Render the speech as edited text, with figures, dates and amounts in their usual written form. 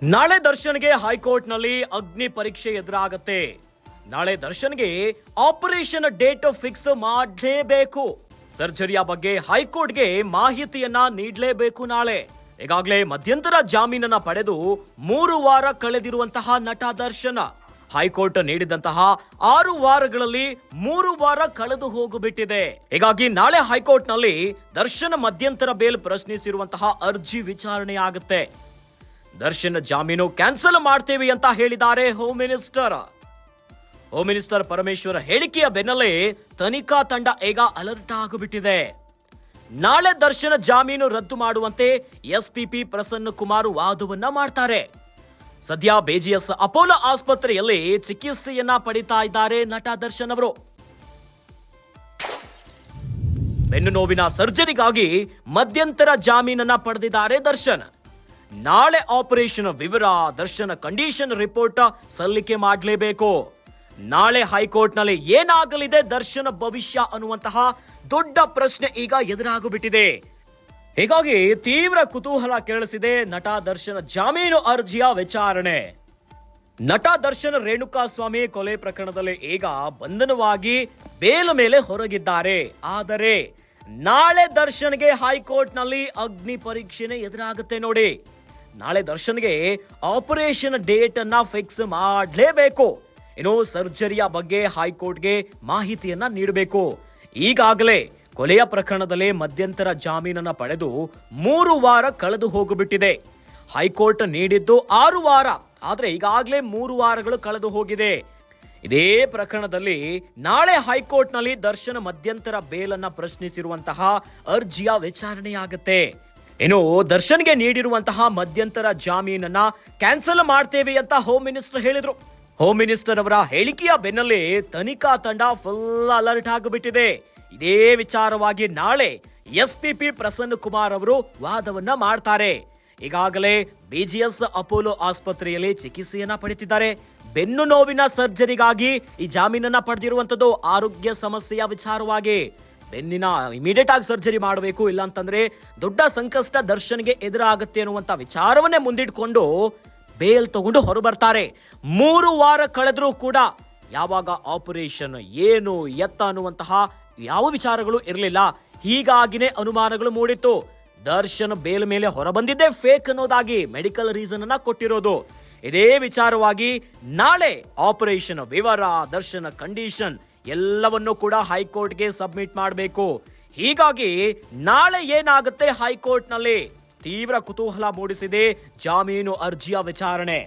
ನಾಳೆ ದರ್ಶನ್ಗೆ ಹೈಕೋರ್ಟ್ನಲ್ಲಿ ಅಗ್ನಿ ಪರೀಕ್ಷೆ ಎದುರಾಗತ್ತೆ. ನಾಳೆ ದರ್ಶನ್ಗೆ ಆಪರೇಷನ್ ಡೇಟ್ ಫಿಕ್ಸ್ ಮಾಡಲೇಬೇಕು. ಸರ್ಜರಿಯ ಬಗ್ಗೆ ಹೈಕೋರ್ಟ್ಗೆ ಮಾಹಿತಿಯನ್ನ ನೀಡಲೇಬೇಕು. ನಾಳೆ ಈಗಾಗಲೇ ಮಧ್ಯಂತರ ಜಾಮೀನನ್ನ ಪಡೆದು 3 ವಾರ ಕಳೆದಿರುವಂತಹ ನಟ ದರ್ಶನ್ ಹೈಕೋರ್ಟ್ ನೀಡಿದಂತಹ 6 ವಾರಗಳಲ್ಲಿ 3 ವಾರ ಕಳೆದು ಹೋಗಿಬಿಟ್ಟಿದೆ. ಹೀಗಾಗಿ ನಾಳೆ ಹೈಕೋರ್ಟ್ನಲ್ಲಿ ದರ್ಶನ್ ಮಧ್ಯಂತರ ಬೇಲ್ ಪ್ರಶ್ನಿಸಿರುವಂತಹ ಅರ್ಜಿ ವಿಚಾರಣೆ ಆಗುತ್ತೆ. ದರ್ಶನ್ ಜಾಮೀನು ಕ್ಯಾನ್ಸಲ್ ಮಾಡ್ತೇವೆ ಅಂತ ಹೇಳಿದ್ದಾರೆ ಹೋಮ್ ಮಿನಿಸ್ಟರ್ ಪರಮೇಶ್ವರ್ ಹೇಳಿಕೆಯ ಬೆನ್ನಲ್ಲೇ ತನಿಖಾ ತಂಡ ಈಗ ಅಲರ್ಟ್ ಆಗಿಬಿಟ್ಟಿದೆ. ನಾಳೆ ದರ್ಶನ್ ಜಾಮೀನು ರದ್ದು ಮಾಡುವಂತೆ ಎಸ್ಪಿಪಿ ಪ್ರಸನ್ನ ಕುಮಾರ್ ವಾದವನ್ನ ಮಾಡ್ತಾರೆ. ಸದ್ಯ ಬಿಜಿಎಸ್ ಅಪೋಲೋ ಆಸ್ಪತ್ರೆಯಲ್ಲಿ ಚಿಕಿತ್ಸೆಯನ್ನ ಪಡಿತಾ ಇದ್ದಾರೆ ನಟ ದರ್ಶನ್ ಅವರು. ಬೆನ್ನು ನೋವಿನ ಸರ್ಜರಿಗಾಗಿ ಮಧ್ಯಂತರ ಜಾಮೀನನ್ನ ಪಡೆದಿದ್ದಾರೆ ದರ್ಶನ್. ನಾಳೆ ಆಪರೇಷನ್ ವಿವರ, ದರ್ಶನ್ ಕಂಡೀಷನ್ ರಿಪೋರ್ಟ್ ಸಲ್ಲಿಕೆ ಮಾಡಲೇಬೇಕು. ನಾಳೆ ಹೈಕೋರ್ಟ್ನಲ್ಲಿ ಏನಾಗಲಿದೆ ದರ್ಶನ್ ಭವಿಷ್ಯ ಅನ್ನುವಂತಹ ದೊಡ್ಡ ಪ್ರಶ್ನೆ ಈಗ ಎದುರಾಗಿಬಿಟ್ಟಿದೆ. ಹೀಗಾಗಿ ತೀವ್ರ ಕುತೂಹಲ ಕೆರಳಿಸಿದೆ ನಟ ದರ್ಶನ್ ಜಾಮೀನು ಅರ್ಜಿಯ ವಿಚಾರಣೆ. ನಟ ದರ್ಶನ್ ರೇಣುಕಾಸ್ವಾಮಿ ಕೊಲೆ ಪ್ರಕರಣದಲ್ಲಿ ಈಗ ಬಂಧನವಾಗಿ ಬೇಲ್ ಮೇಲೆ ಹೊರಗಿದ್ದಾರೆ. ಆದರೆ ನಾಳೆ ದರ್ಶನ್ಗೆ ಹೈಕೋರ್ಟ್ನಲ್ಲಿ ಅಗ್ನಿ ಪರೀಕ್ಷೆನೇ ಎದುರಾಗುತ್ತೆ ನೋಡಿ. ನಾಳೆ ದರ್ಶನ್ಗೆ ಆಪರೇಷನ್ ಡೇಟ್ ಅನ್ನ ಫಿಕ್ಸ್ ಮಾಡಲೇಬೇಕು. ಇನ್ನು ಸರ್ಜರಿಯ ಬಗ್ಗೆ ಹೈಕೋರ್ಟ್ಗೆ ಮಾಹಿತಿಯನ್ನ ನೀಡಬೇಕು. ಈಗಾಗಲೇ ಕೊಲೆಯ ಪ್ರಕರಣದಲ್ಲಿ ಮಧ್ಯಂತರ ಜಾಮೀನನ್ನ ಪಡೆದು 3 ವಾರ ಕಳೆದು ಹೋಗಿಬಿಟ್ಟಿದೆ. ಹೈಕೋರ್ಟ್ ನೀಡಿದ್ದು 6 ವಾರ, ಆದ್ರೆ ಈಗಾಗಲೇ 3 ವಾರಗಳು ಕಳೆದು ಹೋಗಿದೆ. ಇದೇ ಪ್ರಕರಣದಲ್ಲಿ ನಾಳೆ ಹೈಕೋರ್ಟ್ನಲ್ಲಿ ದರ್ಶನ್ ಮಧ್ಯಂತರ ಬೇಲನ್ನ ಪ್ರಶ್ನಿಸಿರುವಂತಹ ಅರ್ಜಿಯ ವಿಚಾರಣೆಯಾಗುತ್ತೆ. ಇನ್ನು ದರ್ಶನ್ಗೆ ನೀಡಿರುವಂತಹ ಮಧ್ಯಂತರ ಜಾಮೀನನ್ನ ಕ್ಯಾನ್ಸಲ್ ಮಾಡ್ತೇವೆ ಅಂತ ಹೋಮ್ ಮಿನಿಸ್ಟರ್ ಹೇಳಿದ್ರು. ಹೋಮ್ ಮಿನಿಸ್ಟರ್ ಅವರ ಹೇಳಿಕೆಯ ಬೆನ್ನಲ್ಲೇ ತನಿಖಾ ತಂಡ ಫುಲ್ ಅಲರ್ಟ್ ಆಗಿಬಿಟ್ಟಿದೆ. ಇದೇ ವಿಚಾರವಾಗಿ ನಾಳೆ ಎಸ್ಪಿಪಿ ಪ್ರಸನ್ನ ಕುಮಾರ್ ಅವರು ವಾದವನ್ನ ಮಾಡ್ತಾರೆ. ಈಗಾಗಲೇ ಬಿಜಿಎಸ್ ಅಪೋಲೋ ಆಸ್ಪತ್ರೆಯಲ್ಲಿ ಚಿಕಿತ್ಸೆಯನ್ನ ಪಡೆದಿದ್ದಾರೆ. ಬೆನ್ನು ನೋವಿನ ಸರ್ಜರಿಗಾಗಿ ಈ ಜಾಮೀನನ್ನ ಪಡೆದಿರುವಂತದ್ದು ಆರೋಗ್ಯ ಸಮಸ್ಯೆಯ ವಿಚಾರವಾಗಿ. ಬೆನ್ನಿನ ಇಮಿಡಿಯೇಟ್ ಆಗಿ ಸರ್ಜರಿ ಮಾಡಬೇಕು, ಇಲ್ಲ ಅಂತಂದ್ರೆ ದೊಡ್ಡ ಸಂಕಷ್ಟ ದರ್ಶನ್ಗೆ ಎದುರಾಗುತ್ತೆ ಅನ್ನುವಂತ ವಿಚಾರವನ್ನೇ ಮುಂದಿಟ್ಕೊಂಡು ಬೇಲ್ ತಗೊಂಡು ಹೊರಬರ್ತಾರೆ. 3 ವಾರ ಕಳೆದ್ರೂ ಕೂಡ ಯಾವಾಗ ಆಪರೇಷನ್ ಏನು ಎತ್ತ ಅನ್ನುವಂತಹ ಯಾವ ವಿಚಾರಗಳು ಇರಲಿಲ್ಲ. ಹೀಗಾಗಿನೇ ಅನುಮಾನಗಳು ಮೂಡಿತ್ತು. ದರ್ಶನ್ ಬೇಲ್ ಮೇಲೆ ಹೊರಬಂದಿದ್ದೇ ಫೇಕ್ ಅನ್ನೋದಾಗಿ ಮೆಡಿಕಲ್ ರೀಸನ್ ಅನ್ನ ಕೊಟ್ಟಿರೋದು. ಇದೇ ವಿಚಾರವಾಗಿ ನಾಳೆ ಆಪರೇಷನ್ ವಿವರ, ದರ್ಶನ್ ಕಂಡೀಷನ್ ಎಲ್ಲವನ್ನೂ ಕೂಡ ಹೈಕೋರ್ಟ್ಗೆ ಸಬ್ಮಿಟ್ ಮಾಡಬೇಕು. ಹೀಗಾಗಿ ನಾಳೆ ಏನಾಗುತ್ತೆ ಹೈಕೋರ್ಟ್ನಲ್ಲಿ ತೀವ್ರ ಕುತೂಹಲ ಮೂಡಿಸಿದೆ ಜಾಮೀನು ಅರ್ಜಿಯ ವಿಚಾರಣೆ.